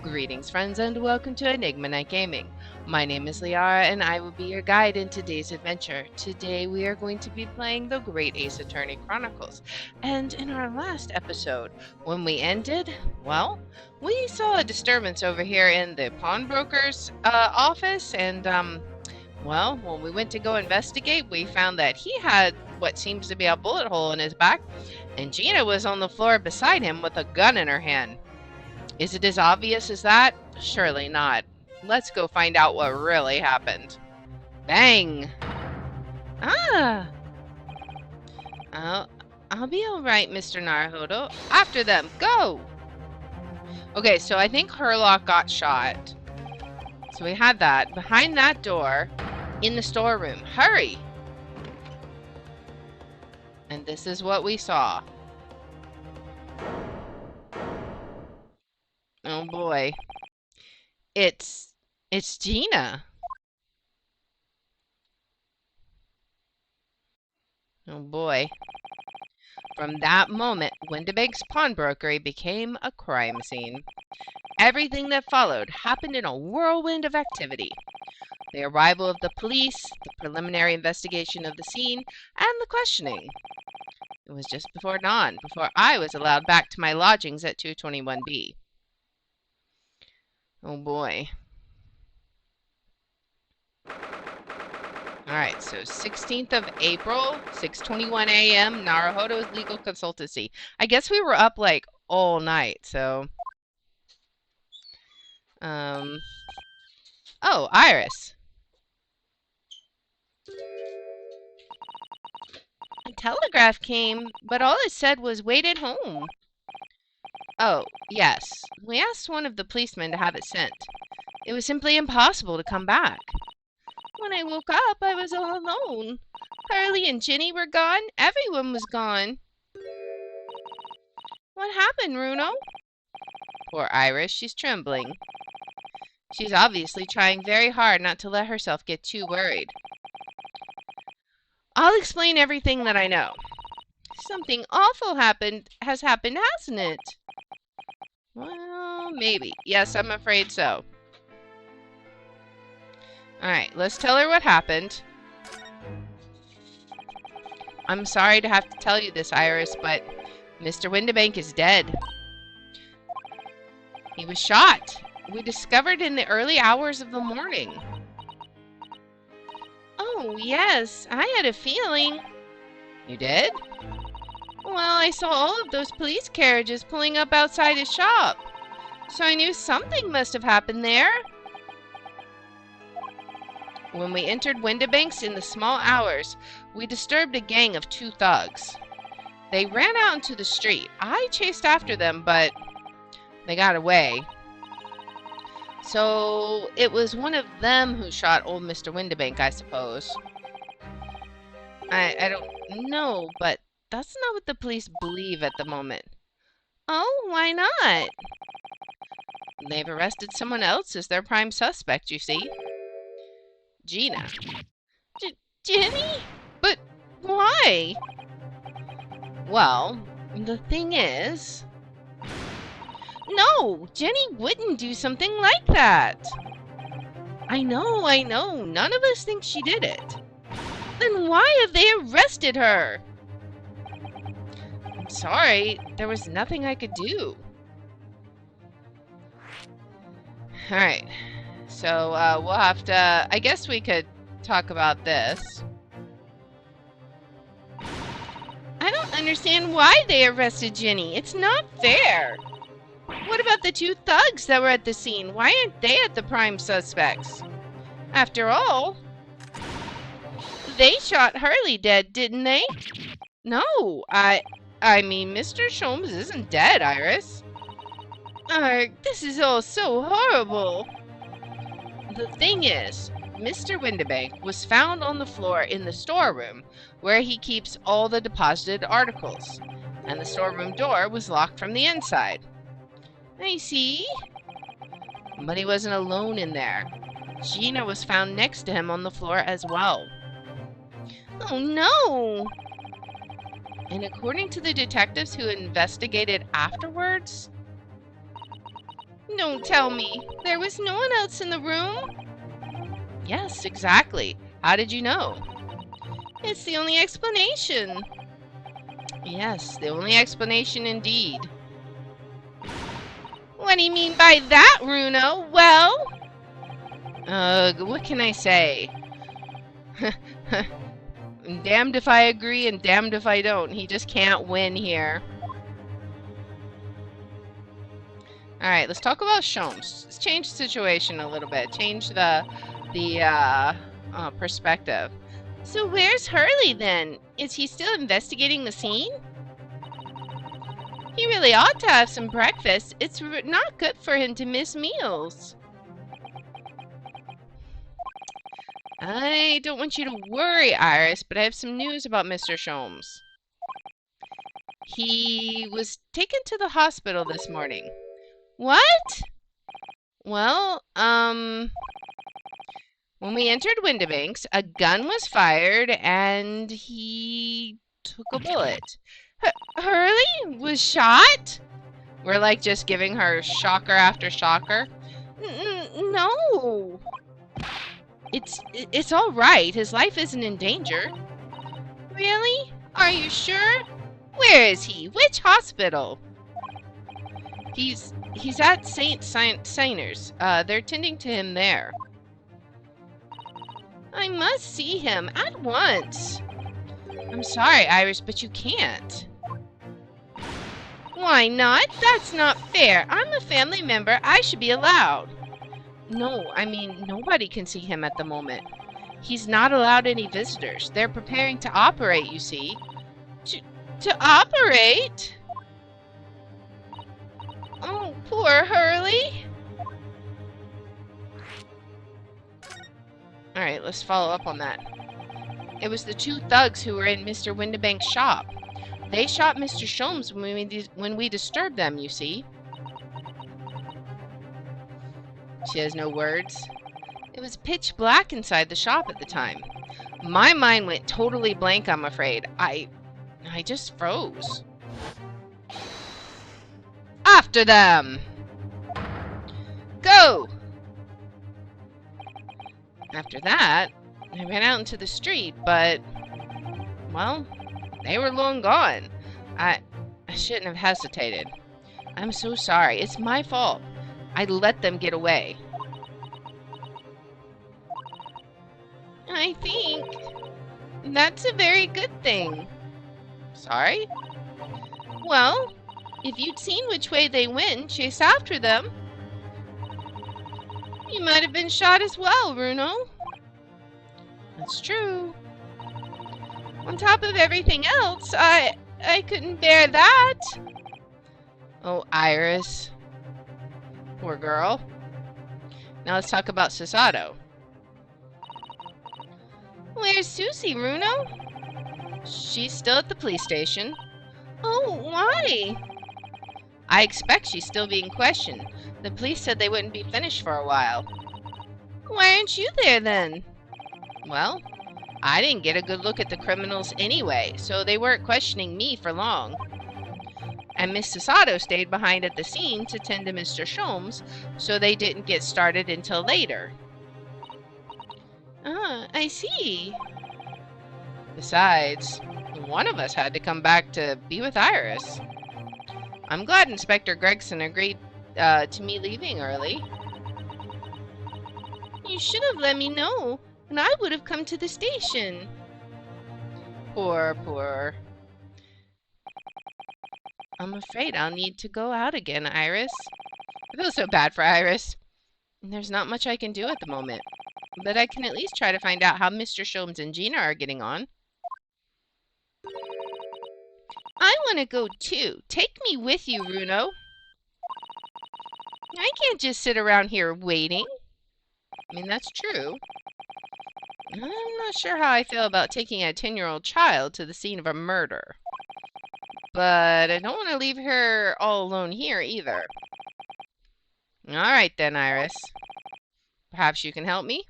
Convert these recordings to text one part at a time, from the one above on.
Greetings, friends, and welcome to Enigma Night Gaming. My name is Liara, and I will be your guide in today's adventure. Today, we are going to be playing the Great Ace Attorney Chronicles. And in our last episode, when we ended, well, we saw a disturbance over here in the pawnbroker's office, and, well, when we went to go investigate, we found that he had what seems to be a bullet hole in his back, and Gina was on the floor beside him with a gun in her hand. Is it as obvious as that? Surely not. Let's go find out what really happened. Bang! Ah! I'll be alright, Mr. Naruhodo. After them, go! Okay, so I think Herlock got shot. So we had that. Behind that door, in the storeroom. Hurry! And this is what we saw. Oh boy. It's Gina. Oh boy. From that moment, Windibank's pawnbrokery became a crime scene. Everything that followed happened in a whirlwind of activity. The arrival of the police, the preliminary investigation of the scene, and the questioning. It was just before dawn, before I was allowed back to my lodgings at 221B. Oh boy. Alright, so 16th of April, 6:21 a.m., Naruhodo's Legal Consultancy. I guess we were up like all night, so... Oh, Iris. A telegraph came, but all it said was wait at home. Oh, yes. We asked one of the policemen to have it sent. It was simply impossible to come back. When I woke up, I was all alone. Hurley and Ginny were gone. Everyone was gone. What happened, Runo? Poor Iris, she's trembling. She's obviously trying very hard not to let herself get too worried. I'll explain everything that I know. Something awful has happened, hasn't it? Well, maybe. Yes, I'm afraid so. Alright, let's tell her what happened. I'm sorry to have to tell you this, Iris, but Mr. Windibank is dead. He was shot. We discovered in the early hours of the morning. Oh, yes, I had a feeling. You did? Well, I saw all of those police carriages pulling up outside his shop, so I knew something must have happened there. When we entered Windibank's in the small hours, we disturbed a gang of 2 thugs. They ran out into the street. I chased after them, but they got away. So it was one of them who shot old Mr. Windibank, I suppose. I don't know, but that's not what the police believe at the moment. Oh, why not? They've arrested someone else as their prime suspect, you see. Gina. Jenny? But why? Well, the thing is... No, Jenny wouldn't do something like that. I know. None of us think she did it. Then why have they arrested her? I'm sorry, there was nothing I could do. Alright, so we'll have to... I guess we could talk about this. I don't understand why they arrested Ginny. It's not fair. What about the 2 thugs that were at the scene? Why aren't they at the prime suspects? After all, they shot Hurley dead, didn't they? No, I mean, Mr. Sholmes isn't dead, Iris. This is all so horrible. The thing is, Mr. Windibank was found on the floor in the storeroom where he keeps all the deposited articles, and the storeroom door was locked from the inside. I see. But he wasn't alone in there. Gina was found next to him on the floor as well. Oh no! And according to the detectives who investigated afterwards, Don't tell me. There was no one else in the room? Yes, exactly. How did you know? It's the only explanation. Yes, the only explanation indeed. What do you mean by that, Runo? Well? What can I say? Damned if I agree and damned if I don't. He just can't win here. Alright, let's talk about Sholmes. Let's change the situation a little bit. Change the perspective. So where's Hurley then? Is he still investigating the scene? He really ought to have some breakfast. It's not good for him to miss meals. I don't want you to worry, Iris, but I have some news about Mr. Sholmes. He was taken to the hospital this morning. What? Well, when we entered Windibanks, a gun was fired and he took a bullet. Hurley was shot? We're like just giving her shocker after shocker. No. It's all right. His life isn't in danger. Really? Are you sure? Where is he? Which hospital? He's at St. Signers. They're tending to him there. I must see him at once. I'm sorry, Iris, but you can't. Why not? That's not fair. I'm a family member. I should be allowed. No, I mean, nobody can see him at the moment. He's not allowed any visitors. They're preparing to operate, you see. To operate? Oh, poor Hurley. Alright, let's follow up on that. It was the two thugs who were in Mr. Windibank's shop. They shot Mr. Sholmes when we disturbed them, you see. She has no words. It was pitch black inside the shop at the time. My mind went totally blank, I'm afraid. I just froze. After them! Go! After that, I ran out into the street, but, well, they were long gone. I shouldn't have hesitated. I'm so sorry. It's my fault. I let them get away. I think that's a very good thing. Sorry? Well, if you'd seen which way they went and chased after them, you might have been shot as well, Bruno. That's true. On top of everything else, I couldn't bear that. Oh, Iris. Poor girl. Now let's talk about Sasato. Where's Susie, Bruno? She's still at the police station. Oh, why? I expect she's still being questioned. The police said they wouldn't be finished for a while. Why aren't you there then? Well, I didn't get a good look at the criminals anyway, so they weren't questioning me for long. And Miss Sasato stayed behind at the scene to tend to Mr. Sholmes, so they didn't get started until later. Ah, I see. Besides, one of us had to come back to be with Iris. I'm glad Inspector Gregson agreed to me leaving early. You should have let me know, and I would have come to the station. Poor. I'm afraid I'll need to go out again, Iris. I feel so bad for Iris. There's not much I can do at the moment, but I can at least try to find out how Mr. Sholmes and Gina are getting on. I want to go too. Take me with you, Bruno. I can't just sit around here waiting. I mean, that's true. I'm not sure how I feel about taking a 10-year-old child to the scene of a murder. But I don't want to leave her all alone here either. All right then, Iris. Perhaps you can help me?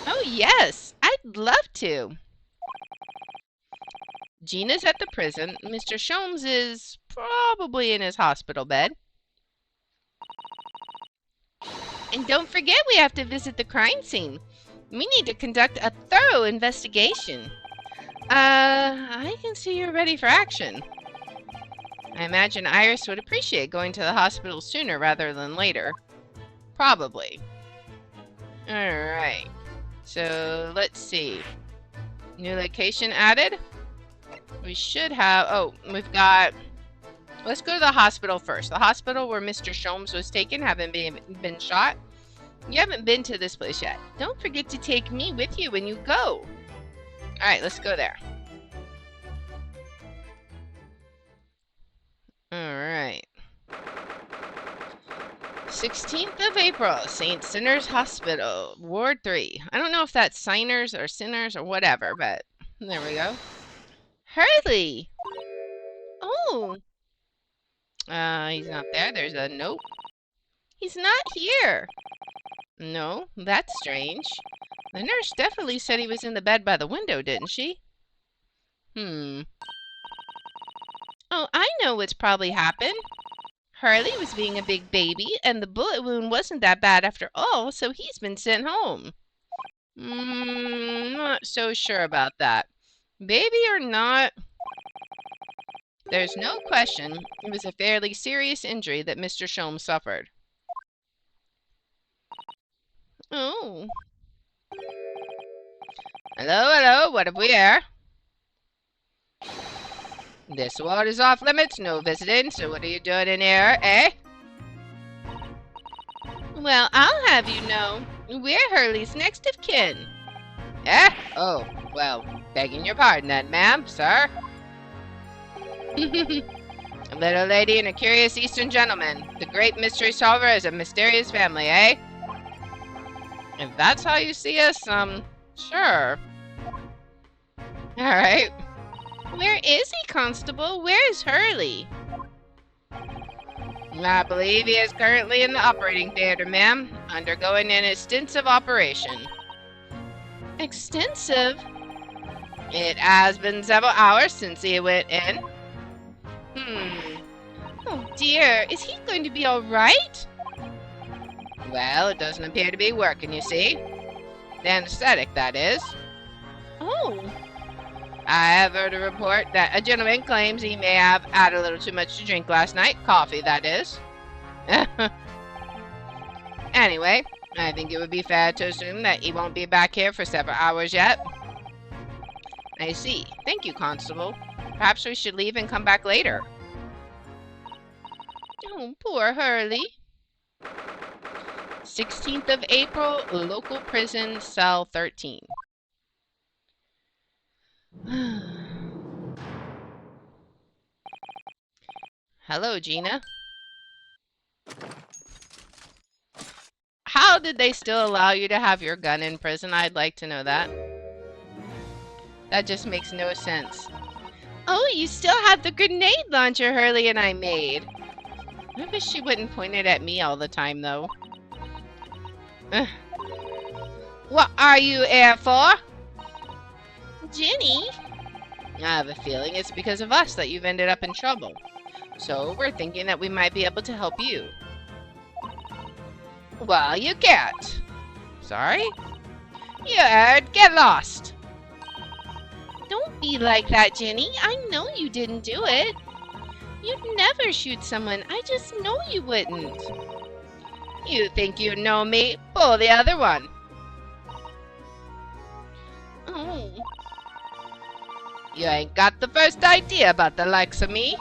Oh, yes. I'd love to. Gina's at the prison. Mr. Sholmes is probably in his hospital bed. And don't forget we have to visit the crime scene. We need to conduct a thorough investigation. I can see you're ready for action. I imagine Iris would appreciate going to the hospital sooner rather than later. Probably. Alright. So, let's see. New location added. We should have... Oh, we've got... Let's go to the hospital first. The hospital where Mr. Sholmes was taken, having been shot. You haven't been to this place yet. Don't forget to take me with you when you go. Alright, let's go there. Alright. 16th of April, St. Sinners Hospital, Ward 3. I don't know if that's signers or sinners or whatever, but there we go. Hurley! Oh! He's not there. There's a note. He's not here. No, that's strange. The nurse definitely said he was in the bed by the window, didn't she? Oh, I know what's probably happened. Hurley was being a big baby, and the bullet wound wasn't that bad after all, so he's been sent home. Not so sure about that. Baby or not, there's no question it was a fairly serious injury that Mr. Sholmes suffered. Oh. Hello, what have we here? This ward is off limits, no visiting, so what are you doing in here, eh? Well, I'll have you know, we're Hurley's next of kin. Eh? Oh, well, begging your pardon then, ma'am, sir. A little lady and a curious Eastern gentleman. The great mystery solver is a mysterious family, eh? If that's how you see us, sure. Alright. Where is he, Constable? Where is Hurley? I believe he is currently in the operating theater, ma'am, undergoing an extensive operation. Extensive? It has been several hours since he went in. Oh dear, is he going to be alright? Well, it doesn't appear to be working, you see. The anesthetic, that is. Oh. I have heard a report that a gentleman claims he may have had a little too much to drink last night. Coffee, that is. Anyway, I think it would be fair to assume that he won't be back here for several hours yet. I see. Thank you, Constable. Perhaps we should leave and come back later. Oh, poor Hurley. 16th of April, local prison, cell 13. Hello, Gina. How did they still allow you to have your gun in prison? I'd like to know that. That just makes no sense. Oh, you still have the grenade launcher Hurley and I made. I wish she wouldn't point it at me all the time, though. What are you here for? Ginny? I have a feeling it's because of us that you've ended up in trouble. So we're thinking that we might be able to help you. Well, you can't. Sorry? You heard. Get lost. Don't be like that, Ginny. I know you didn't do it. You'd never shoot someone. I just know you wouldn't. You think you know me? Pull the other one. Oh. You ain't got the first idea about the likes of me.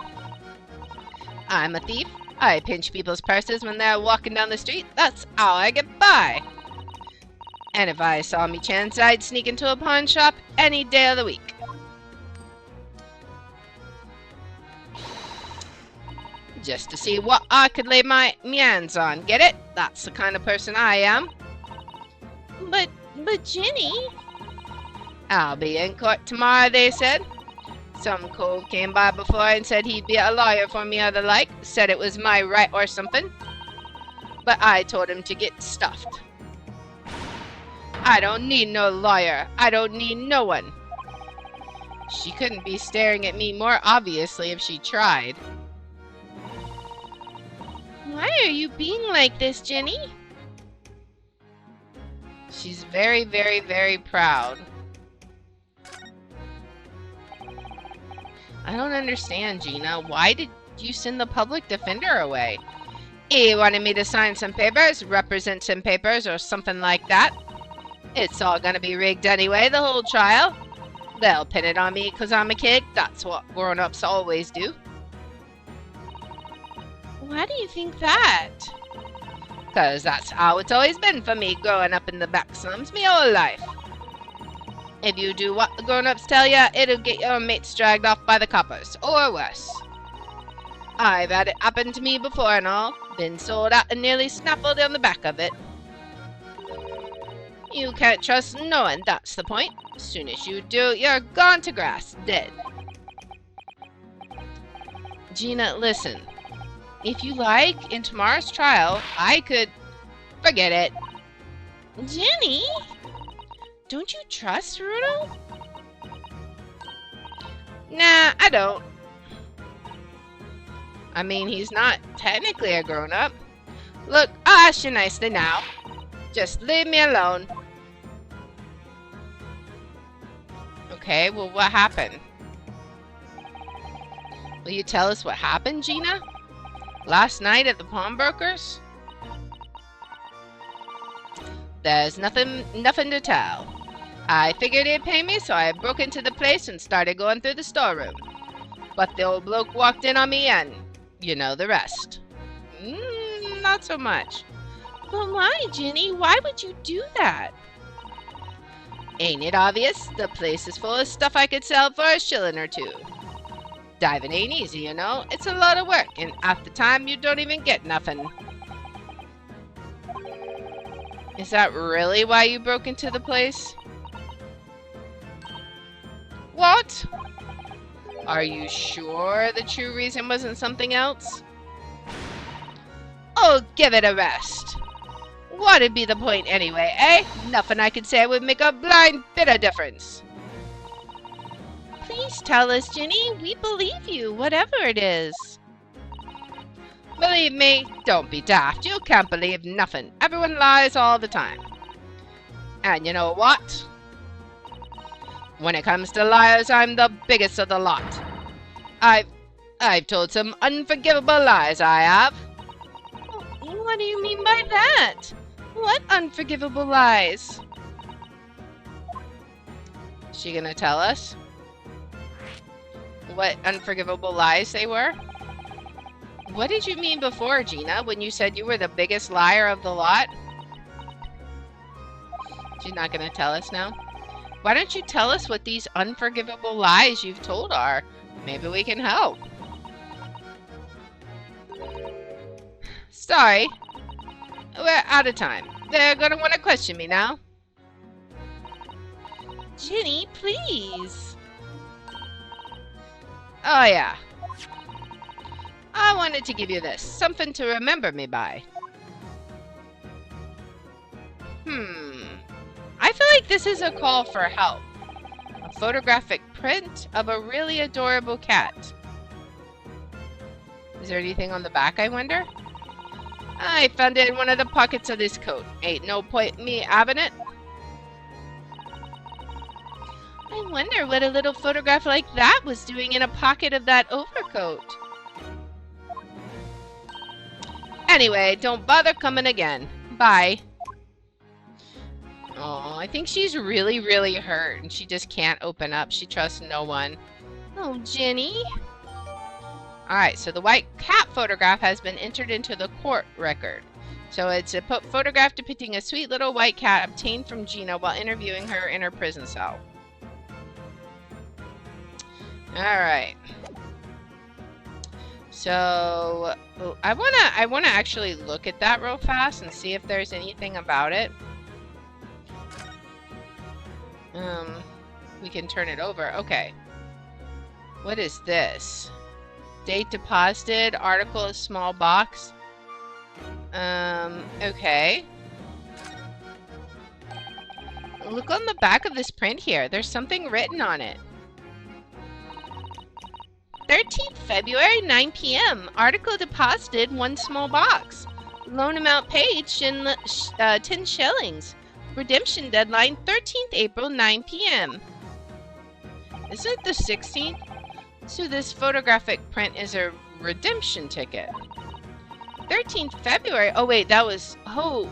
I'm a thief. I pinch people's purses when they're walking down the street. That's how I get by. And if I saw me chance, I'd sneak into a pawn shop any day of the week. Just to see what I could lay my hands on. Get it? That's the kind of person I am. But Ginny... I'll be in court tomorrow, they said. Some cove came by before and said he'd be a lawyer for me or the like. Said it was my right or something. But I told him to get stuffed. I don't need no lawyer. I don't need no one. She couldn't be staring at me more obviously if she tried. Why are you being like this, Ginny? She's very, very, very proud. I don't understand, Gina. Why did you send the public defender away? He wanted me to sign some papers, represent some papers, or something like that. It's all gonna be rigged anyway, the whole trial. They'll pin it on me because I'm a kid. That's what grown-ups always do. Why do you think that? Because that's how it's always been for me growing up in the back slums me whole life. If you do what the grown-ups tell you, it'll get your mates dragged off by the coppers, or worse. I've had it happen to me before and all. Been sold out and nearly snaffled on the back of it. You can't trust no one, that's the point. As soon as you do, you're gone to grass, dead. Gina, listen. If you like, in tomorrow's trial, I could... Forget it. Jenny? Don't you trust Rudo? Nah, I don't. I mean, he's not technically a grown-up. Look, I'll ask you nicely now. Just leave me alone. Okay, well, what happened? Will you tell us what happened, Gina? Last night at the pawnbrokers? There's nothing to tell. I figured he'd pay me, so I broke into the place and started going through the storeroom. But the old bloke walked in on me and you know the rest. Not so much. But why, Jenny? Why would you do that? Ain't it obvious? The place is full of stuff I could sell for a shilling or two. Diving ain't easy, you know. It's a lot of work, and at the time you don't even get nothing. Is that really why you broke into the place? What? Are you sure the true reason wasn't something else? Oh, give it a rest. What'd be the point anyway, eh? Nothing I could say would make a blind bit of difference. Please tell us, Ginny. We believe you, whatever it is. Believe me, don't be daft. You can't believe nothing. Everyone lies all the time. And you know what? When it comes to liars, I'm the biggest of the lot. I've told some unforgivable lies, I have. What do you mean by that? What unforgivable lies? Is she gonna tell us what unforgivable lies they were? What did you mean before, Gina, when you said you were the biggest liar of the lot? She's not gonna tell us now? Why don't you tell us what these unforgivable lies you've told are? Maybe we can help. Sorry. We're out of time. They're gonna want to question me now. Ginny, please. Oh, yeah. I wanted to give you this. Something to remember me by. I feel like this is a call for help. A photographic print of a really adorable cat. Is there anything on the back, I wonder? I found it in one of the pockets of this coat. Ain't no point me having it. I wonder what a little photograph like that was doing in a pocket of that overcoat. Anyway, don't bother coming again. Bye. Oh, I think she's really, really hurt and she just can't open up. She trusts no one. Oh, Jenny. Alright, so the white cat photograph has been entered into the court record. So it's a photograph depicting a sweet little white cat obtained from Gina while interviewing her in her prison cell. Alright. So I wanna actually look at that real fast and see if there's anything about it. We can turn it over. Okay. What is this? Date deposited, article, small box. Okay. Look on the back of this print here. There's something written on it. 13th February, 9 p.m. Article deposited, 1 small box. Loan amount paid, 10 shillings. Redemption deadline 13th April 9 p.m. Isn't it the 16th? So this photographic print is a redemption ticket. 13th February. Oh wait, that was oh,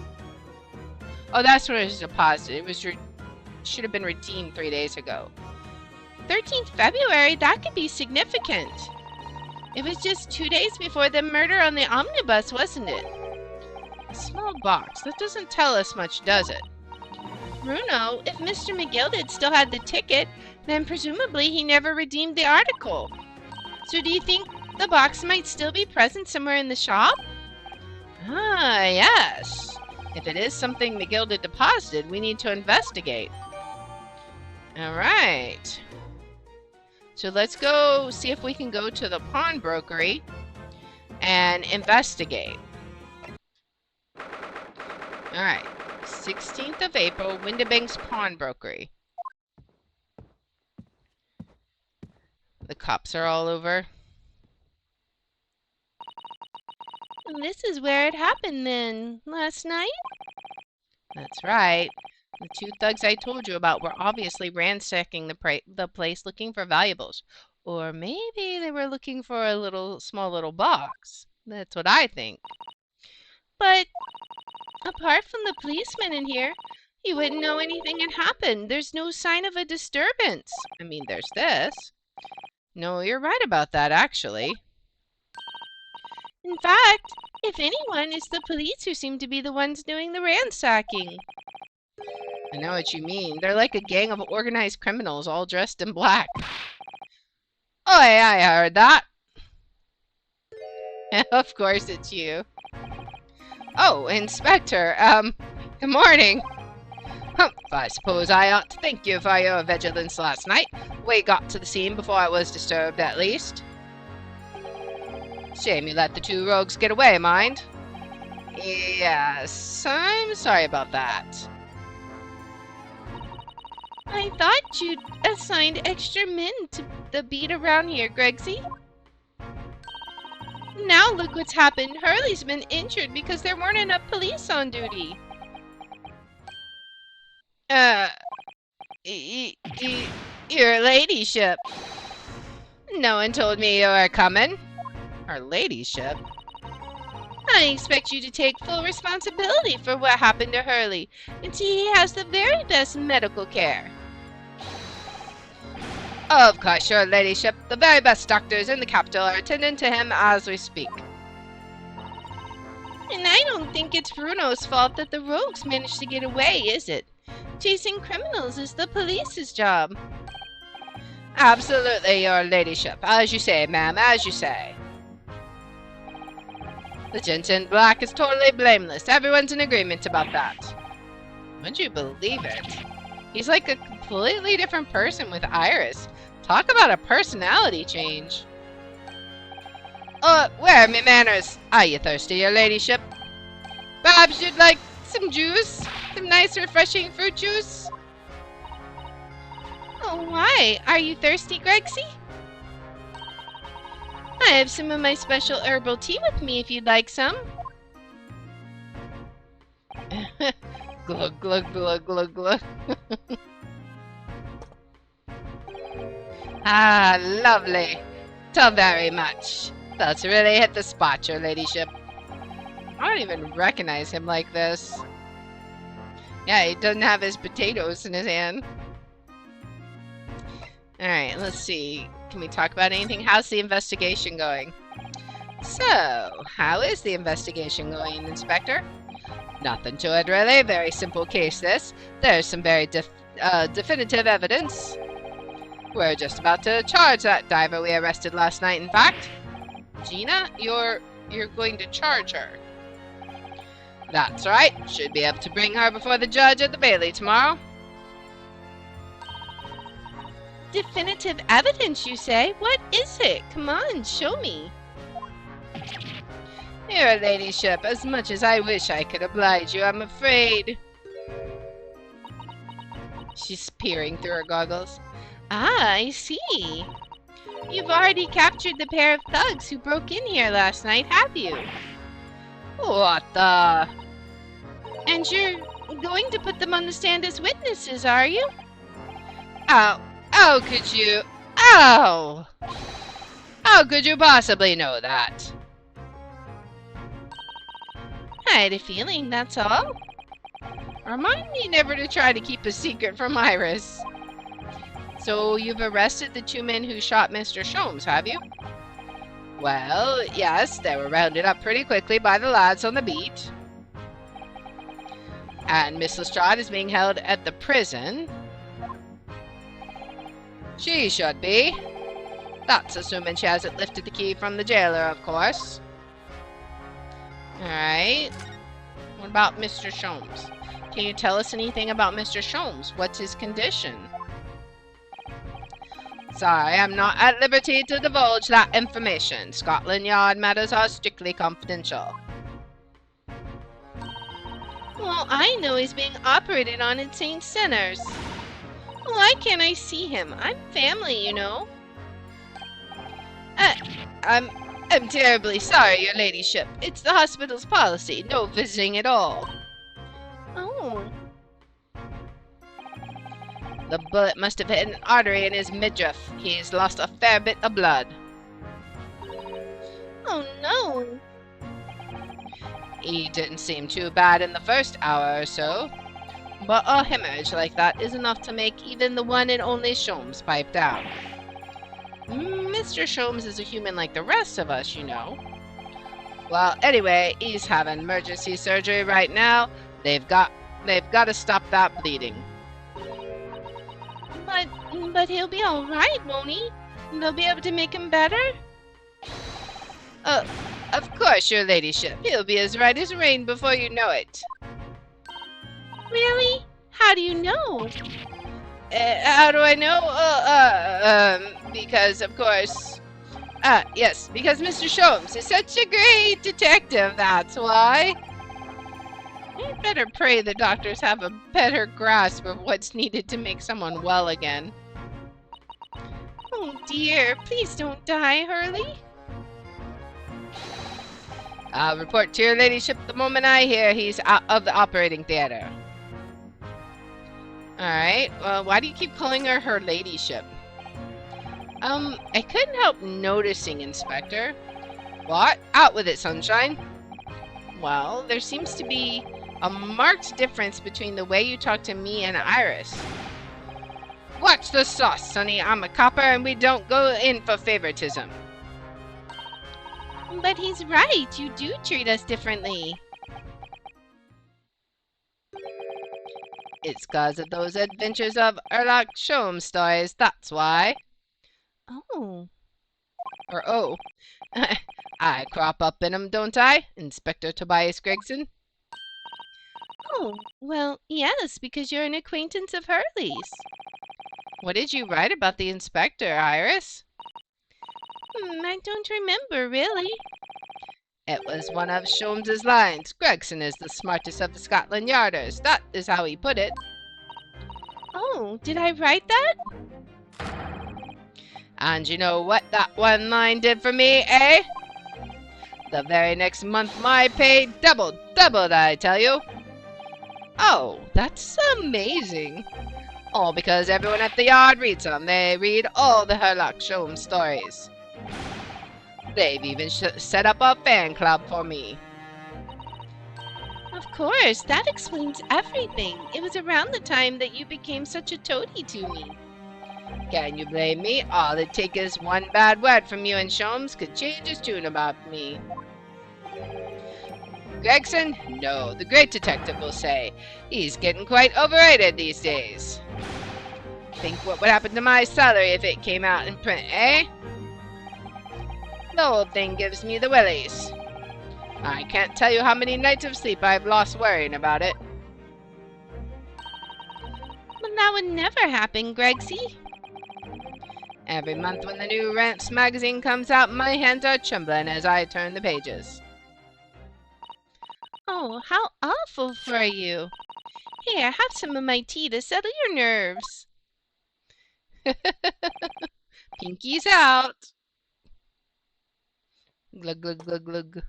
that's when it was deposited. It was should have been redeemed 3 days ago. 13th February. That could be significant. It was just 2 days before the murder on the omnibus, wasn't it? A small box. That doesn't tell us much, does it? Bruno, if Mr. McGilded still had the ticket, then presumably he never redeemed the article. So do you think the box might still be present somewhere in the shop? Ah, yes. If it is something McGilded deposited, we need to investigate. Alright. So let's go see if we can go to the pawnbrokery and investigate. Alright. 16th of April, Windibank's pawnbrokery. The cops are all over. This is where it happened then, last night? That's right. The two thugs I told you about were obviously ransacking the place looking for valuables. Or maybe they were looking for a small little box. That's what I think. But apart from the policeman in here, you wouldn't know anything had happened. There's no sign of a disturbance. I mean, there's this. No, you're right about that, actually. In fact, if anyone, it's the police who seem to be the ones doing the ransacking. I know what you mean. They're like a gang of organized criminals all dressed in black. Oh, I heard that. Of course it's you. Oh, Inspector, good morning. Humph, I suppose I ought to thank you for your vigilance last night. We got to the scene before I was disturbed, at least. Shame you let the two rogues get away, mind? Yes, I'm sorry about that. I thought you'd assigned extra men to the beat around here, Gregsy. Now look what's happened. Hurley's been injured because there weren't enough police on duty. Your ladyship. No one told me you were coming. Her ladyship? I expect you to take full responsibility for what happened to Hurley, and he has the very best medical care. Of course, your ladyship. The very best doctors in the capital are attending to him as we speak. And I don't think it's Bruno's fault that the rogues managed to get away, is it? Chasing criminals is the police's job. Absolutely, your ladyship. As you say, ma'am, as you say. The gent in black is totally blameless. Everyone's in agreement about that. Would you believe it? He's like a completely different person with Iris. Talk about a personality change. Where are my manners? Are you thirsty, your ladyship? Perhaps you'd like some juice? Some nice refreshing fruit juice? Oh, why? Are you thirsty, Gregsy? I have some of my special herbal tea with me if you'd like some. Glug, glug, glug, glug, glug. Ah, lovely. So very much. That's really hit the spot, your ladyship. I don't even recognize him like this. Yeah, he doesn't have his potatoes in his hand. Alright, let's see. Can we talk about anything? How's the investigation going? So, how is the investigation going, Inspector? Nothing to it, really. Very simple case, this. There's some very definitive evidence. We're just about to charge that diver we arrested last night, in fact. Gina, you're going to charge her. That's right. Should be able to bring her before the judge at the Bailey tomorrow. Definitive evidence, you say? What is it? Come on, show me. Your ladyship, as much as I wish I could oblige you, I'm afraid. She's peering through her goggles. Ah, I see. You've already captured the pair of thugs who broke in here last night, have you? What the? And you're going to put them on the stand as witnesses, are you? Oh, how could you? Oh! How could you possibly know that? I had a feeling, that's all. Remind me never to try to keep a secret from Iris. So you've arrested the two men who shot Mr. Sholmes, have you? Well, yes, they were rounded up pretty quickly by the lads on the beat. And Miss Lestrade is being held at the prison. She should be. That's assuming she hasn't lifted the key from the jailer, of course. Alright. What about Mr. Sholmes? Can you tell us anything about Mr. Sholmes? What's his condition? Sorry, I'm not at liberty to divulge that information. Scotland Yard matters are strictly confidential. Well, I know he's being operated on in St. Sinners. Why can't I see him? I'm family, you know. I'm terribly sorry, your ladyship. It's the hospital's policy. No visiting at all. Oh. The bullet must have hit an artery in his midriff. He's lost a fair bit of blood. Oh no. He didn't seem too bad in the first hour or so. But a hemorrhage like that is enough to make even the one and only Sholmes pipe down. Mr. Sholmes is a human like the rest of us, you know. Well, anyway, he's having emergency surgery right now. They've got to stop that bleeding. But he'll be all right, won't he? They'll be able to make him better? Of course, your ladyship. He'll be as right as rain before you know it. Really? How do you know? How do I know? Because, of course... yes, because Mr. Sholmes is such a great detective, that's why. I'd better pray the doctors have a better grasp of what's needed to make someone well again. Oh dear, please don't die, Hurley. I'll report to your ladyship the moment I hear he's out of the operating theater. Alright, well, why do you keep calling her ladyship? I couldn't help noticing, Inspector. What? Out with it, sunshine. Well, there seems to be a marked difference between the way you talk to me and Iris. Watch the sauce, Sonny. I'm a copper and we don't go in for favoritism. But he's right. You do treat us differently. It's 'cause of those adventures of Sherlock Sholmes stories, that's why. Oh. Or oh. I crop up in 'em, don't I, Inspector Tobias Gregson? Oh, well, yes, because you're an acquaintance of Hurley's. What did you write about the inspector, Iris? I don't remember, really. It was one of Sholmes's lines. Gregson is the smartest of the Scotland Yarders. That is how he put it. Oh, did I write that? And you know what that one line did for me, eh? The very next month my pay doubled, I tell you. Oh, that's amazing. All because everyone at the yard reads them. They read all the Sherlock Sholmes stories. They've even set up a fan club for me. Of course, that explains everything. It was around the time that you became such a toady to me. Can you blame me? All it takes is one bad word from you and Sholmes could change his tune about me. Gregson? No, the great detective will say. He's getting quite overrated these days. Think what would happen to my salary if it came out in print, eh? The old thing gives me the willies. I can't tell you how many nights of sleep I've lost worrying about it. But that would never happen, Gregsy. Every month when the new Ramps magazine comes out, my hands are trembling as I turn the pages. Oh, how awful for you. Here, have some of my tea to settle your nerves. Pinky's out. Glug, glug, glug, glug.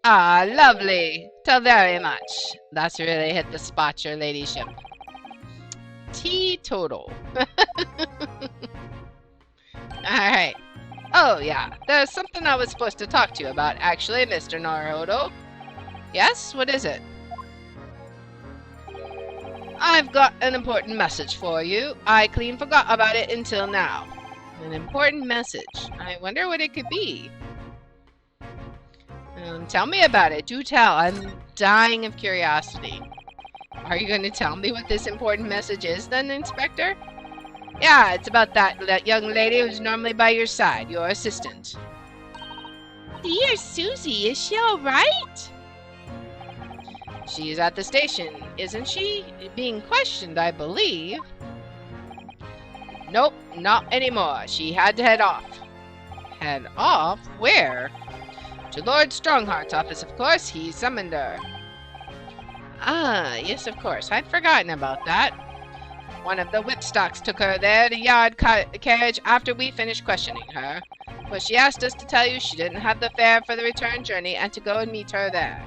Ah, lovely. So very much. That's really hit the spot, your ladyship. Teetotal. Alright. Oh, yeah. There's something I was supposed to talk to you about, actually, Mr. Naruhodo. Yes? What is it? I've got an important message for you. I clean forgot about it until now. An important message. I wonder what it could be. Tell me about it. Do tell. I'm dying of curiosity. Are you going to tell me what this important message is then, Inspector? Yeah, it's about that young lady who's normally by your side, your assistant. Dear Susie, is she alright? She's at the station, isn't she? Being questioned, I believe. Nope, not anymore. She had to head off. Head off? Where? To Lord Strongheart's office, of course. He summoned her. Ah, yes, of course. I'd forgotten about that. One of the whipstocks took her there, the yard carriage, after we finished questioning her. But she asked us to tell you she didn't have the fare for the return journey and to go and meet her there.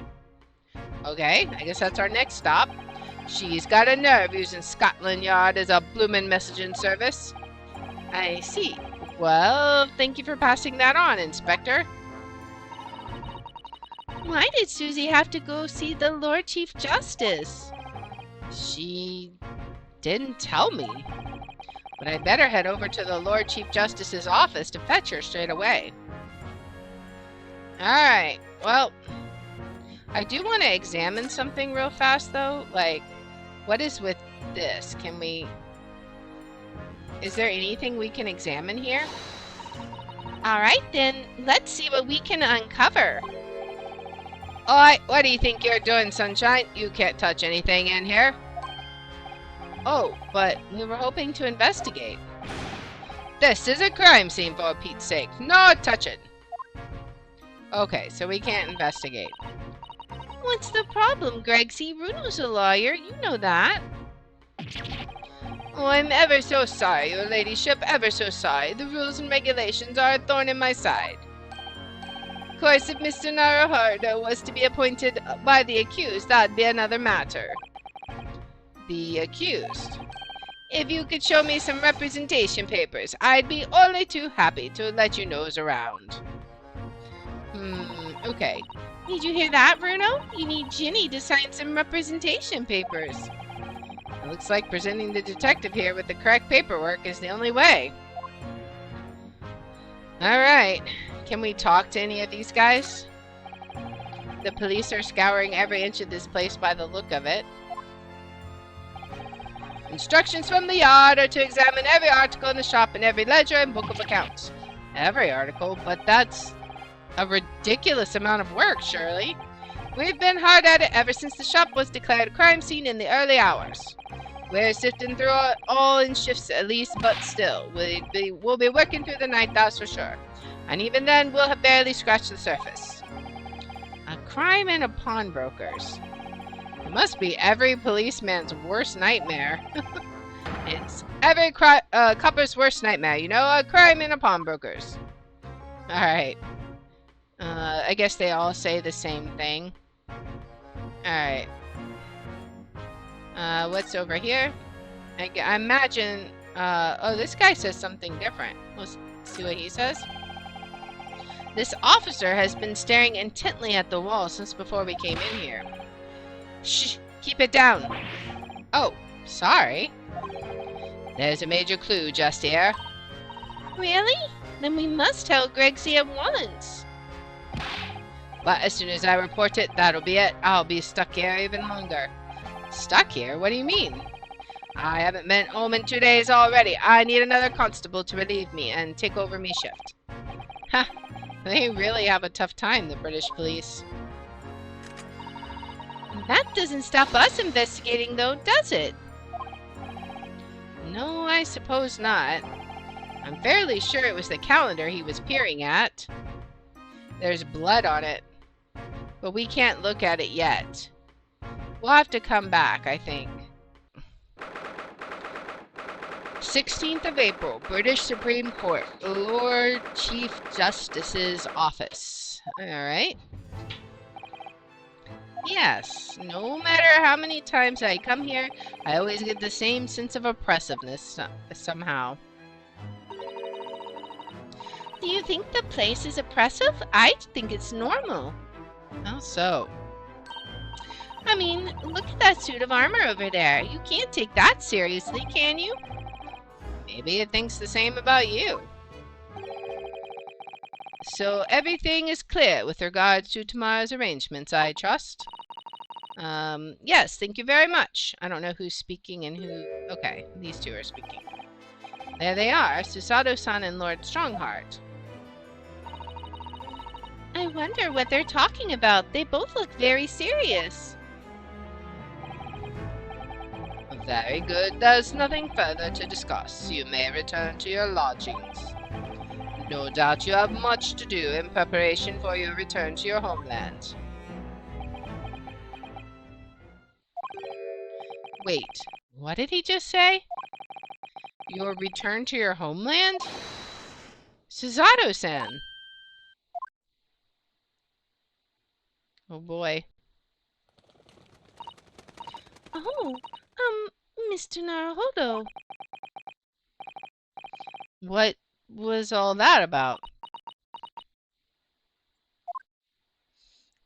Okay, I guess that's our next stop. She's got a nerve using Scotland Yard as a bloomin' messaging service. I see. Well, thank you for passing that on, Inspector. Why did Susie have to go see the Lord Chief Justice? She didn't tell me. But I'd better head over to the Lord Chief Justice's office to fetch her straight away. Alright, well, I do want to examine something real fast, though. Like, what is with this? Can we... Is there anything we can examine here? Alright, then, let's see what we can uncover. Alright, what do you think you're doing, Sunshine? You can't touch anything in here. Oh, but we were hoping to investigate. This is a crime scene, for Pete's sake. No touching. Okay, so we can't investigate. What's the problem, Gregsy? Bruno's a lawyer, you know that. Oh, I'm ever so sorry, your ladyship, ever so sorry. The rules and regulations are a thorn in my side. Of course, if Mr. Naruhodo was to be appointed by the accused, that'd be another matter. The accused? If you could show me some representation papers, I'd be only too happy to let you nose around. Okay. Did you hear that, Bruno? You need Ginny to sign some representation papers. It looks like presenting the detective here with the correct paperwork is the only way. Alright. Can we talk to any of these guys? The police are scouring every inch of this place by the look of it. Instructions from the yard are to examine every article in the shop and every ledger and book of accounts. Every article? But that's a ridiculous amount of work, surely. We've been hard at it ever since the shop was declared a crime scene in the early hours. We're sifting through it all in shifts at least, but still, we'll be working through the night, that's for sure. And even then, we'll have barely scratched the surface. A crime and a pawnbroker's. It must be every policeman's worst nightmare. It's every copper's worst nightmare, you know? A crime and a pawnbroker's. Alright. I guess they all say the same thing. Alright. What's over here? I imagine... oh, this guy says something different. Let's see what he says. This officer has been staring intently at the wall since before we came in here. Shh! Keep it down! Oh, sorry. There's a major clue just here. Really? Then we must tell Gregsy at once. But as soon as I report it, that'll be it. I'll be stuck here even longer. Stuck here? What do you mean? I haven't been home in 2 days already. I need another constable to relieve me and take over me shift. Ha! They really have a tough time, the British police. That doesn't stop us investigating, though, does it? No, I suppose not. I'm fairly sure it was the calendar he was peering at. There's blood on it. But we can't look at it yet. We'll have to come back, I think. 16th of April, British Supreme Court, Lord Chief Justice's office. Alright. Yes, no matter how many times I come here, I always get the same sense of oppressiveness somehow. Do you think the place is oppressive? I think it's normal. How so? I mean, look at that suit of armor over there. You can't take that seriously, can you? Maybe it thinks the same about you. So everything is clear with regards to tomorrow's arrangements, I trust? Yes, thank you very much. I don't know who's speaking and who... Okay, these two are speaking. There they are, Susato-san and Lord Strongheart. I wonder what they're talking about. They both look very serious. Very good. There's nothing further to discuss. You may return to your lodgings. No doubt you have much to do in preparation for your return to your homeland. Wait, what did he just say? Your return to your homeland? Susato-san! Oh boy. Oh, Mr. Naruhodo. What was all that about?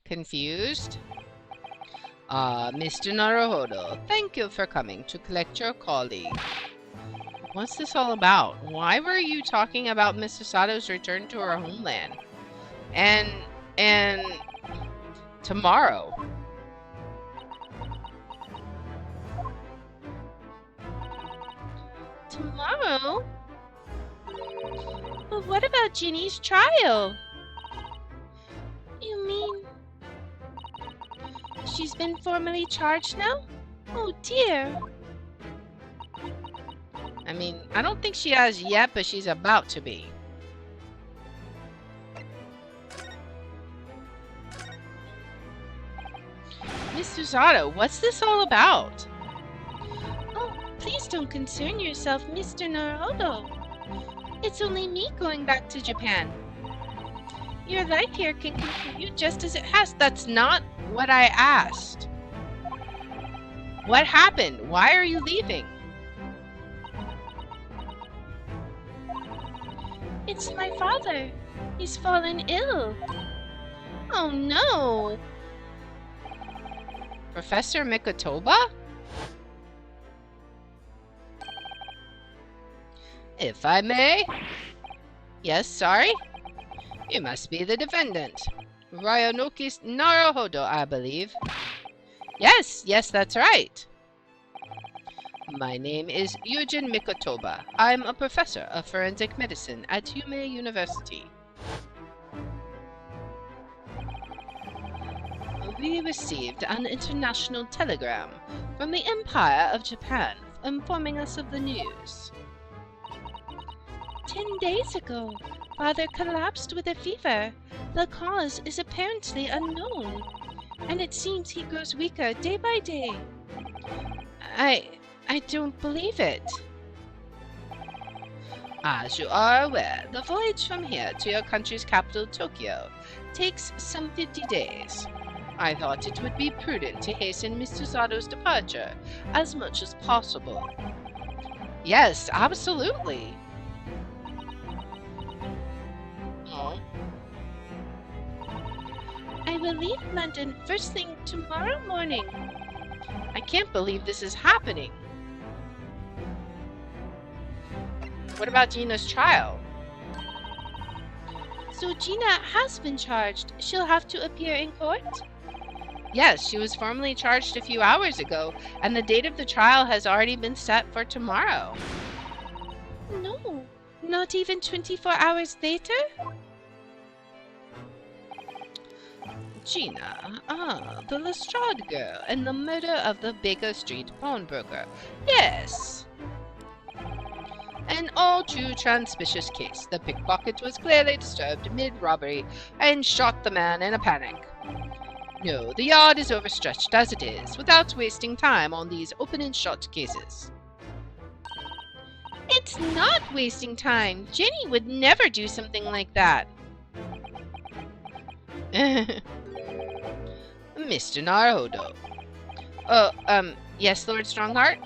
Confused? Mr. Naruhodo, thank you for coming to collect your colleague. What's this all about? Why were you talking about Miss Sasato's return to her homeland? And tomorrow. Tomorrow? But what about Ginny's trial? You mean she's been formally charged now? Oh dear. I mean, I don't think she has yet, but she's about to be. Miss Susato, what's this all about? Oh, please don't concern yourself, Mr. Naruhodo. It's only me going back to Japan. Your life here can continue just as it has. That's not what I asked. What happened? Why are you leaving? It's my father. He's fallen ill. Oh no! Professor Mikotoba? If I may? Yes, sorry? You must be the defendant. Ryanoki Naruhodo, I believe. Yes, that's right. My name is Yujin Mikotoba. I'm a professor of forensic medicine at Yume University. We received an international telegram from the Empire of Japan informing us of the news. 10 days ago, Father collapsed with a fever. The cause is apparently unknown, and it seems he grows weaker day by day. I don't believe it. As you are aware, the voyage from here to your country's capital, Tokyo, takes some 50 days. I thought it would be prudent to hasten Mr. Sato's departure as much as possible. Yes, absolutely. Oh. I will leave London first thing tomorrow morning. I can't believe this is happening. What about Gina's trial? So Gina has been charged. She'll have to appear in court? Yes, she was formally charged a few hours ago, and the date of the trial has already been set for tomorrow. No, not even 24 hours later? Gina, the Lestrade girl, and the murder of the Baker Street pawnbroker. Yes. An all too transpicious case. The pickpocket was clearly disturbed mid-robbery and shot the man in a panic. No, the yard is overstretched as it is, without wasting time on these open and shut cases. It's not wasting time. Jenny would never do something like that. Mr. Naruhodo. Oh, yes, Lord Strongheart?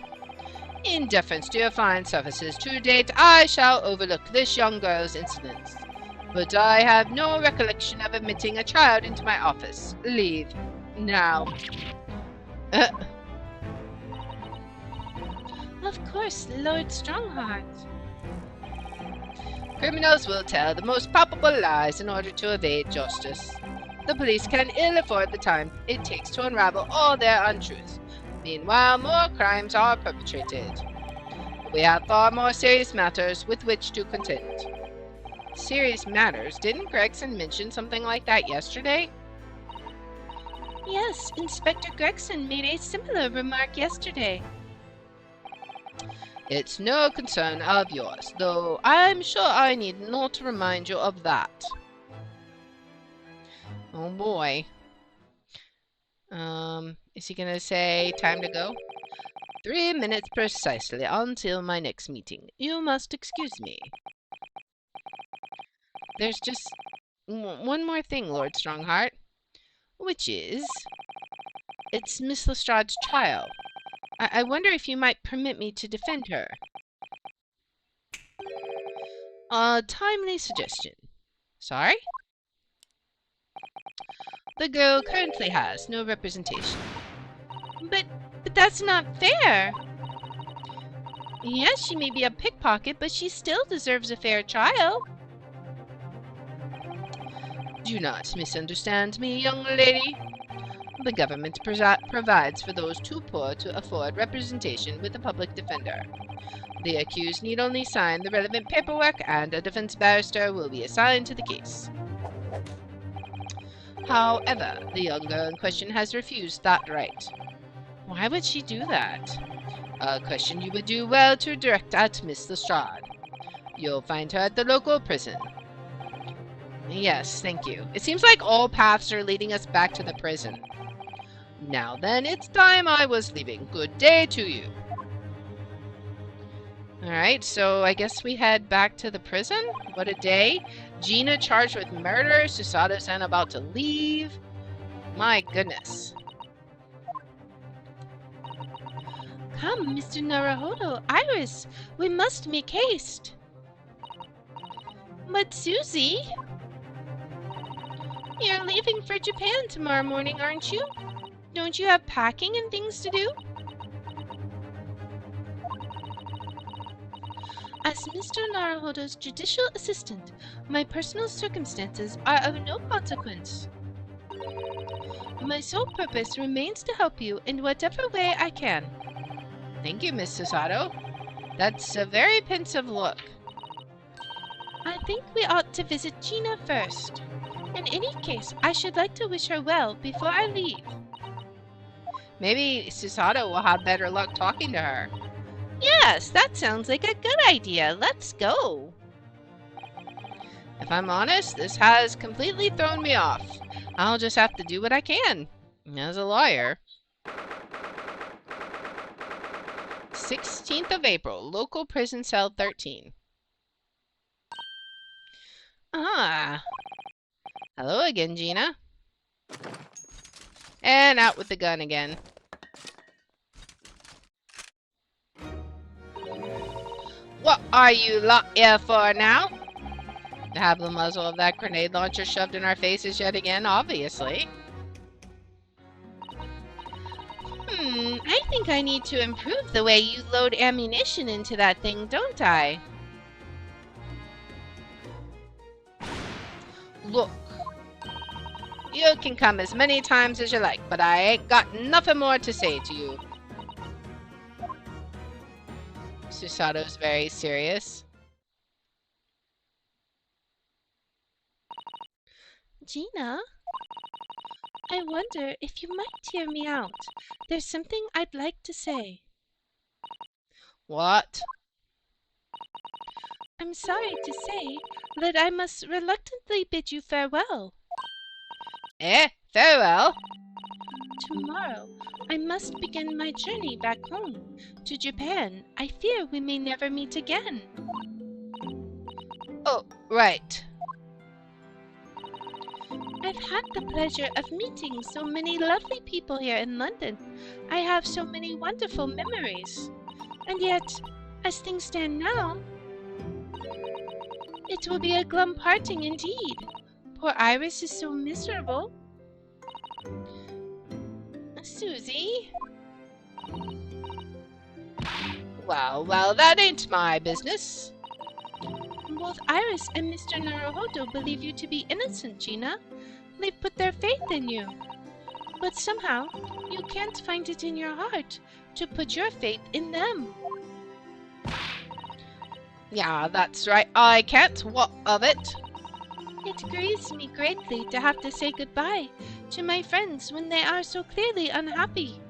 In deference to your fine services to date, I shall overlook this young girl's incidents. But I have no recollection of admitting a child into my office. Leave. Now. Of course, Lord Strongheart. Criminals will tell the most palpable lies in order to evade justice. The police can ill afford the time it takes to unravel all their untruths. Meanwhile, more crimes are perpetrated. We have far more serious matters with which to contend. Serious matters? Didn't Gregson mention something like that yesterday? Yes, Inspector Gregson made a similar remark yesterday. It's no concern of yours, though I'm sure I need not remind you of that. Oh boy. Is he gonna say time to go? 3 minutes precisely until my next meeting. You must excuse me. There's just one more thing, Lord Strongheart. Which is... it's Miss Lestrade's child. I wonder if you might permit me to defend her. A timely suggestion. Sorry? The girl currently has no representation. But that's not fair. Yes, she may be a pickpocket, but she still deserves a fair trial. Do not misunderstand me, young lady. The government provides for those too poor to afford representation with a public defender. The accused need only sign the relevant paperwork, and a defense barrister will be assigned to the case. However, the young girl in question has refused that right. Why would she do that? A question you would do well to direct at Miss Lestrade. You'll find her at the local prison. Yes, thank you. It seems like all paths are leading us back to the prison. Now then, it's time I was leaving. Good day to you. Alright, so I guess we head back to the prison? What a day. Gina charged with murder. Susato-san about to leave. My goodness. Come, Mr. Naruhodo, Iris, we must make haste. But Susie... You're leaving for Japan tomorrow morning, aren't you? Don't you have packing and things to do? As Mr. Naruhodo's judicial assistant, my personal circumstances are of no consequence. My sole purpose remains to help you in whatever way I can. Thank you, Miss Susato. That's a very pensive look. I think we ought to visit Gina first. In any case, I should like to wish her well before I leave. Maybe Susato will have better luck talking to her. Yes, that sounds like a good idea. Let's go. If I'm honest, this has completely thrown me off. I'll just have to do what I can as a lawyer. 16th of April, local prison cell 13. Ah. Hello again, Gina. And out with the gun again. What are you lot here for now? To have the muzzle of that grenade launcher shoved in our faces yet again, obviously. I think I need to improve the way you load ammunition into that thing, don't I? Look. You can come as many times as you like, but I ain't got nothing more to say to you. Susato's very serious. Gina? I wonder if you might hear me out. There's something I'd like to say. What? I'm sorry to say that I must reluctantly bid you farewell. Farewell? Tomorrow, I must begin my journey back home, to Japan. I fear we may never meet again. Oh, right. I I've had the pleasure of meeting so many lovely people here in London. I have so many wonderful memories. And yet, as things stand now, it will be a glum parting indeed. Poor Iris is so miserable. Susie? Well, that ain't my business. Both Iris and Mr. Naruhodo believe you to be innocent, Gina. They've put their faith in you. But somehow, you can't find it in your heart to put your faith in them. Yeah, that's right. I can't. What of it? It grieves me greatly to have to say goodbye to my friends when they are so clearly unhappy.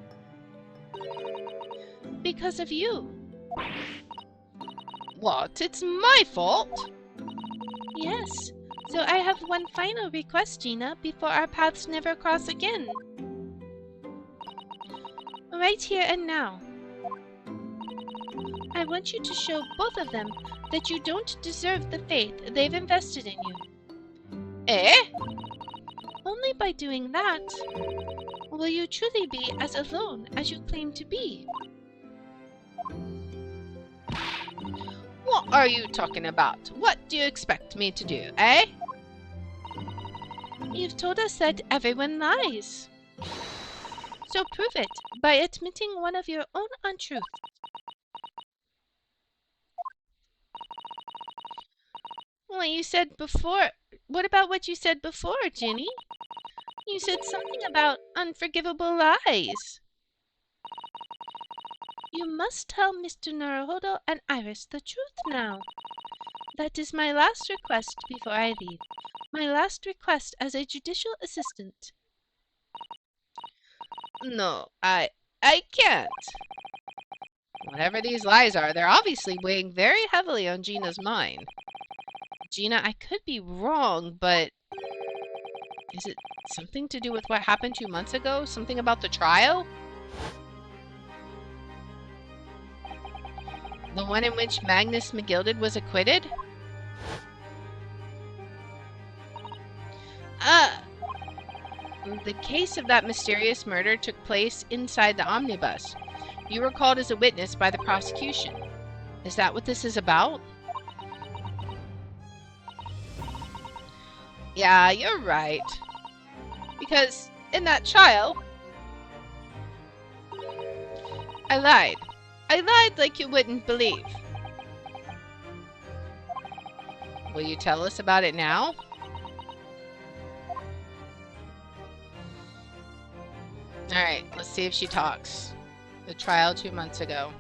Because of you. What? It's my fault? Yes. So I have one final request, Gina, before our paths never cross again. Right here and now. I want you to show both of them that you don't deserve the faith they've invested in you. Eh? Only by doing that will you truly be as alone as you claim to be. What are you talking about? What do you expect me to do, eh? You've told us that everyone lies. So prove it by admitting one of your own untruths. What you said before. What about what you said before, Ginny? You said something about unforgivable lies. You must tell Mr. Naruhodo and Iris the truth now. That is my last request before I leave. My last request as a judicial assistant. No, I can't. Whatever these lies are, they're obviously weighing very heavily on Gina's mind. Gina, I could be wrong, but is it something to do with what happened 2 months ago? Something about the trial? The one in which Magnus McGilded was acquitted? The case of that mysterious murder took place inside the omnibus. You were called as a witness by the prosecution. Is that what this is about? Yeah, you're right. Because in that trial, I lied. I lied like you wouldn't believe. Will you tell us about it now? Alright, let's see if she talks. The trial 2 months ago.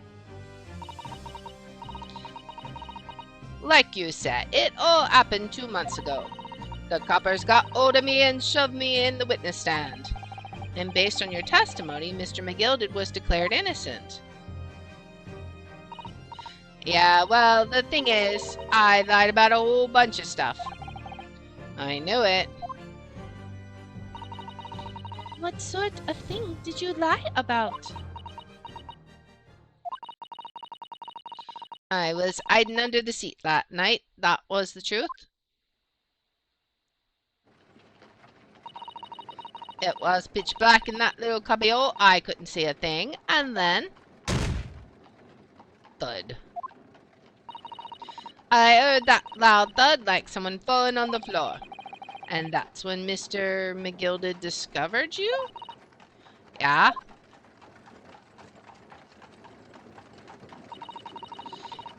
Like you said, it all happened 2 months ago. The coppers got hold of me and shoved me in the witness stand. And based on your testimony, Mr. McGilded was declared innocent. Yeah, well, the thing is, I lied about a whole bunch of stuff. I knew it. What sort of thing did you lie about? I was hiding under the seat that night. That was the truth. It was pitch black in that little cubbyhole. I couldn't see a thing. And then... thud. I heard that loud thud like someone falling on the floor. And that's when Mr. McGilded discovered you? Yeah?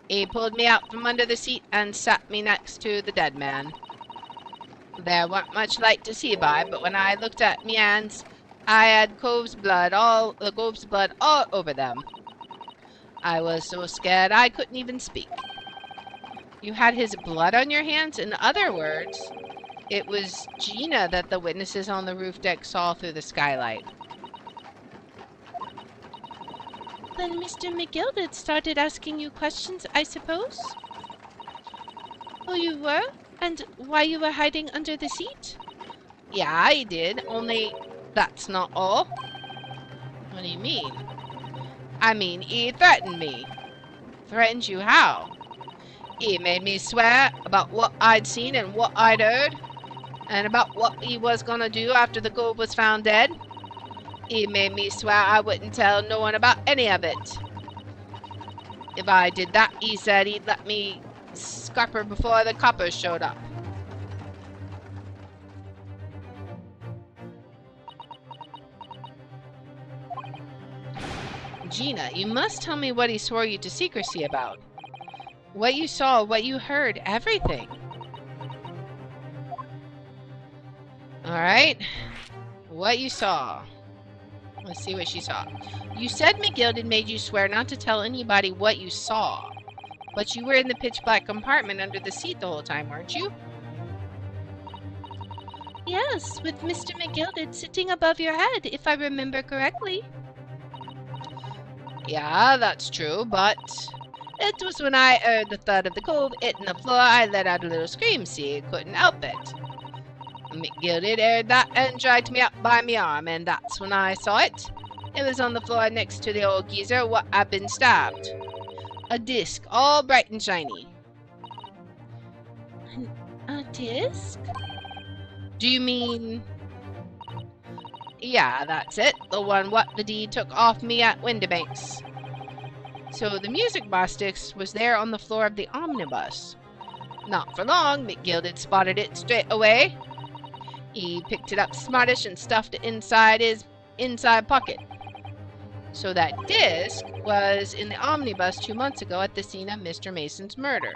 He pulled me out from under the seat and sat me next to the dead man. There weren't much light to see by, but when I looked at me hands, I had Cove's blood all over them. I was so scared I couldn't even speak. You had his blood on your hands? In other words, it was Gina that the witnesses on the roof deck saw through the skylight. Then Mr. McGilded started asking you questions, I suppose? Who you were? And why you were hiding under the seat? Yeah, I did, only that's not all. What do you mean? I mean, he threatened me. Threatened you how? He made me swear about what I'd seen and what I'd heard. And about what he was gonna do after the cove was found dead. He made me swear I wouldn't tell no one about any of it. If I did that, he said he'd let me scupper before the coppers showed up. Gina, you must tell me what he swore you to secrecy about. What you saw, what you heard, everything. Alright. What you saw. Let's see what she saw. You said McGill made you swear not to tell anybody what you saw. But you were in the pitch black compartment under the seat the whole time, weren't you? Yes, with Mr. McGilded sitting above your head, if I remember correctly. Yeah, that's true, but it was when I heard the thud of the cove hitting the floor, I let out a little scream, see, couldn't help it. McGilded heard that and dragged me up by my arm, and that's when I saw it. It was on the floor next to the old geezer what had been stabbed. A disc, all bright and shiny. A disc? Do you mean... Yeah, that's it. The one what the deed took off me at Windybanks. So the music box disc was there on the floor of the omnibus. Not for long, McGill had spotted it straight away. He picked it up smartish and stuffed it inside his inside pocket. So that disc was in the omnibus 2 months ago at the scene of Mr. Mason's murder.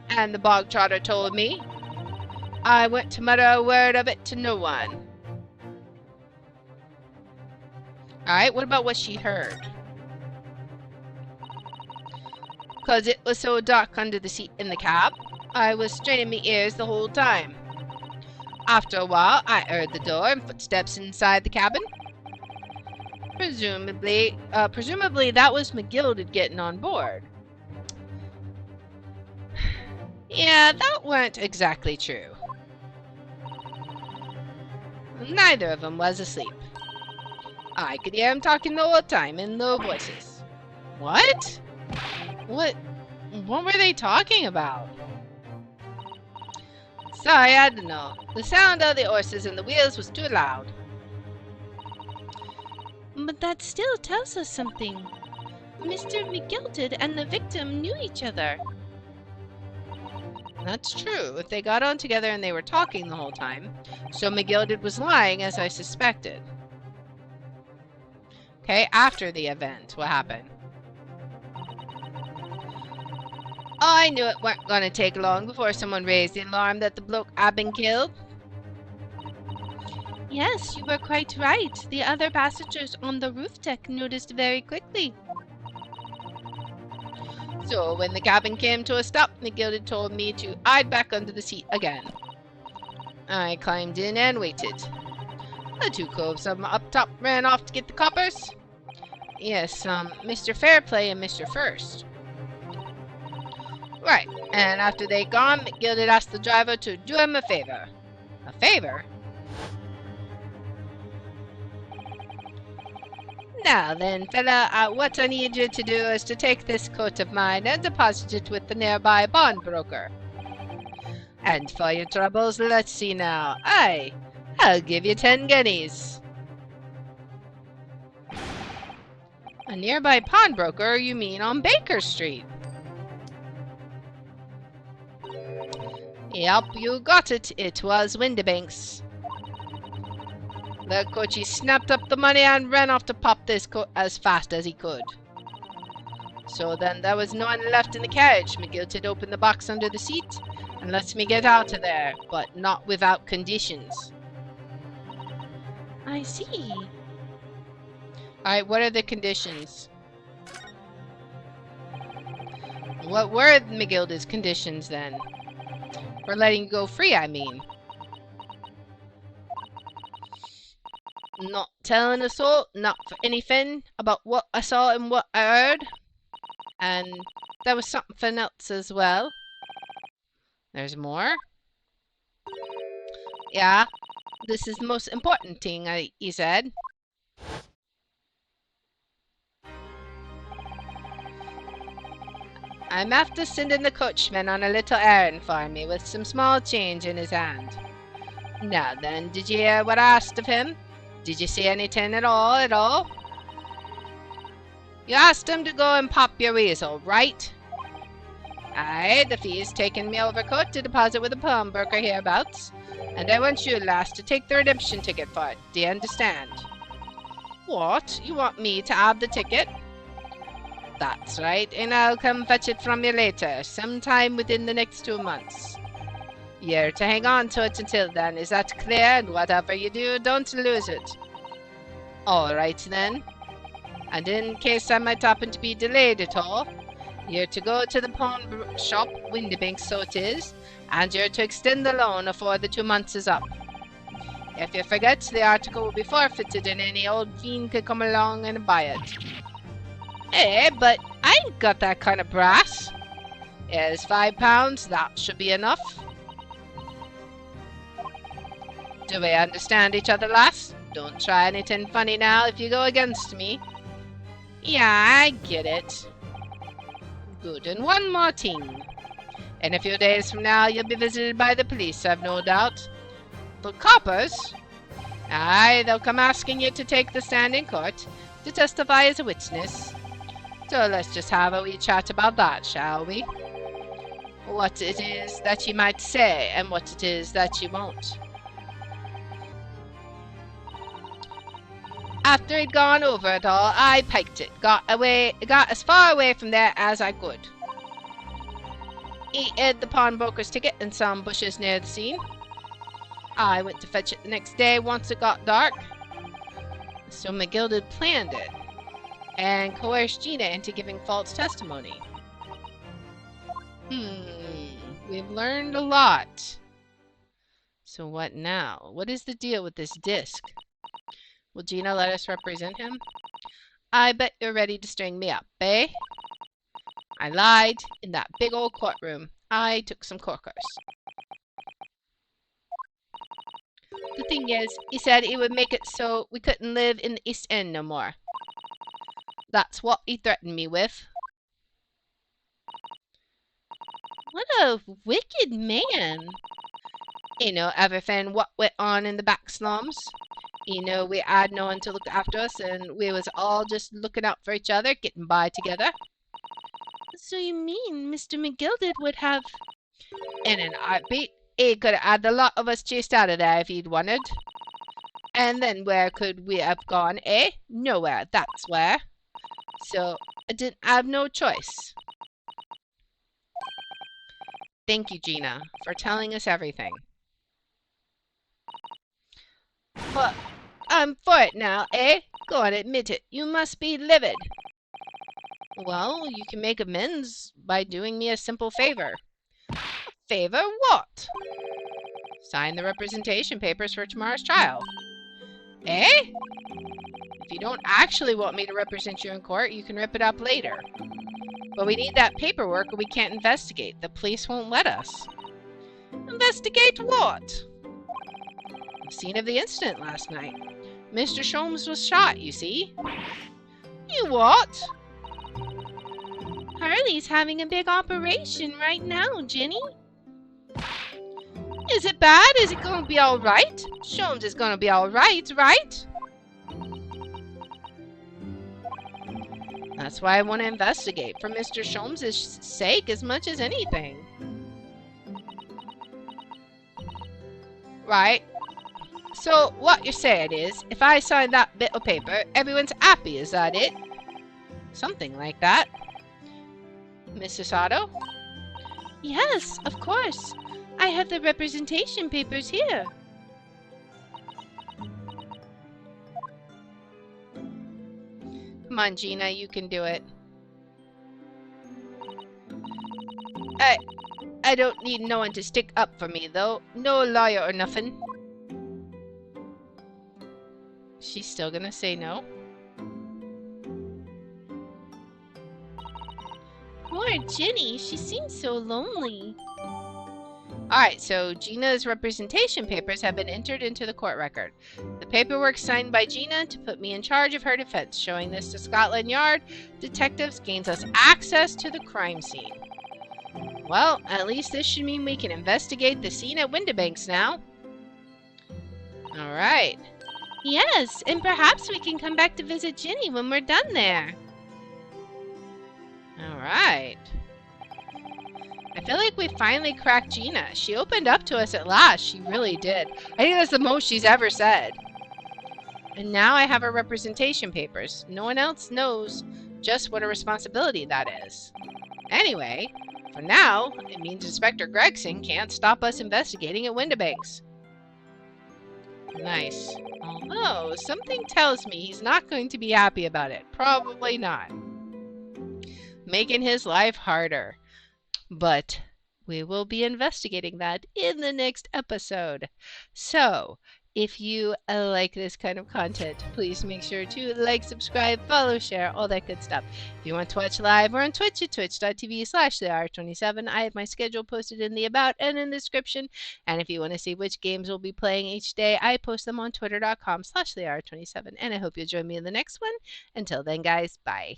And the bog trotter told me. I went to mutter a word of it to no one. Alright, what about what she heard? Because it was so dark under the seat in the cab, I was straining my ears the whole time. After a while, I heard the door and footsteps inside the cabin. Presumably that was McGilded getting on board. Yeah, that weren't exactly true. Neither of them was asleep. I could hear him talking the whole time in low voices. What? What were they talking about? Sorry, I don't know. The sound of the horses and the wheels was too loud. But that still tells us something. Mr. McGilded and the victim knew each other. That's true, if they got on together and they were talking the whole time. So McGilded was lying, as I suspected. Okay, after the event, what happened? I knew it weren't gonna take long before someone raised the alarm that the bloke had been killed. Yes, you were quite right. The other passengers on the roof deck noticed very quickly. So when the cabin came to a stop, McGilded told me to hide back under the seat again. I climbed in and waited. The two coves up top ran off to get the coppers. Yes, Mr. Fairplay and Mr. First. Right, and after they gone, McGilded asked the driver to do him a favor. A favor? Now then, fella, what I need you to do is to take this coat of mine and deposit it with the nearby pawnbroker. And for your troubles, let's see now. I'll give you 10 guineas. A nearby pawnbroker? You mean on Baker Street? Yep, you got it. It was Windybanks. The coachie snapped up the money and ran off to pop this coat as fast as he could. So then there was no one left in the carriage. McGilded opened the box under the seat and lets me get out of there, but not without conditions. I see. Alright, what are the conditions? What were McGilded's conditions then? For letting you go free, I mean. Not telling a soul, not for anything, about what I saw and what I heard. And there was something else as well. There's more. Yeah, this is the most important thing, he said. I'm after sending the coachman on a little errand for me with some small change in his hand. Now then, did you hear what I asked of him? Did you see anything at all, at all? You asked him to go and pop your weasel, right? Aye, the fee's taken me overcoat to deposit with a pawnbroker hereabouts, and I want you, lass, to take the redemption ticket for it. Do you understand? What? You want me to have the ticket? That's right, and I'll come fetch it from you later, sometime within the next 2 months. You're to hang on to it until then, is that clear? And whatever you do, don't lose it. All right, then. And in case I might happen to be delayed at all, you're to go to the pawn shop, Windybank so it is, and you're to extend the loan afore the 2 months is up. If you forget, the article will be forfeited and any old fiend could come along and buy it. Eh, but I ain't got that kind of brass. Here's £5, that should be enough. Do we understand each other, lass? Don't try anything funny now if you go against me. Yeah, I get it. Good, and one more thing. In a few days from now, you'll be visited by the police, I've no doubt. The coppers? Aye, they'll come asking you to take the stand in court, to testify as a witness. So let's just have a wee chat about that, shall we? What it is that you might say, and what it is that you won't. After he'd gone over it all, I piked it, got as far away from there as I could. He hid the pawnbroker's ticket in some bushes near the scene. I went to fetch it the next day once it got dark. So McGill had planned it, and coerced Gina into giving false testimony. We've learned a lot. So what now? What is the deal with this disc? Will Gina let us represent him? I bet you're ready to string me up, eh? I lied in that big old courtroom. I took some corkers. The thing is, he said he would make it so we couldn't live in the East End no more. That's what he threatened me with. What a wicked man. You know everything what went on in the back slums. You know we had no one to look after us, and we was all just looking out for each other, getting by together. So you mean Mr. McGilded would have... In an heartbeat, he could have had the lot of us chased out of there if he'd wanted. And then where could we have gone, eh? Nowhere, that's where. So I didn't have no choice. Thank you, Gina, for telling us everything. But I'm for it now, eh? Go on, admit it. You must be livid. Well, you can make amends by doing me a simple favor. A favor? What? Sign the representation papers for tomorrow's trial. Eh? If you don't actually want me to represent you in court, you can rip it up later. But we need that paperwork or we can't investigate. The police won't let us. Investigate what? The scene of the incident last night. Mr. Sholmes was shot, you see. You what? Harley's having a big operation right now, Ginny. Is it bad? Is it going to be all right? Sholmes is going to be all right, right? That's why I want to investigate, for Mr. Sholmes' sake as much as anything. Right. So, what you're saying is, if I sign that bit of paper, everyone's happy, is that it? Something like that. Mrs. Otto? Yes, of course. I have the representation papers here. Come on, Gina, you can do it. I don't need no one to stick up for me, though. No lawyer or nothing. She's still gonna say no. Poor Ginny, she seems so lonely. Alright, so Gina's representation papers have been entered into the court record. The paperwork signed by Gina to put me in charge of her defense. Showing this to Scotland Yard detectives gains us access to the crime scene. Well, at least this should mean we can investigate the scene at Windybanks now. All right. Yes, and perhaps we can come back to visit Ginny when we're done there. All right. I feel like we finally cracked Gina. She opened up to us at last. She really did. I think that's the most she's ever said. And now I have her representation papers. No one else knows just what a responsibility that is. Anyway, for now, it means Inspector Gregson can't stop us investigating at Windibanks. Nice. Although, something tells me he's not going to be happy about it. Probably not. Making his life harder. But we will be investigating that in the next episode. So, if you like this kind of content, please make sure to like, subscribe, follow, share, all that good stuff. If you want to watch live, we're on Twitch at twitch.tv/thehour27. I have my schedule posted in the about and in the description. And if you want to see which games we'll be playing each day, I post them on twitter.com/thehour27. And I hope you'll join me in the next one. Until then, guys, bye.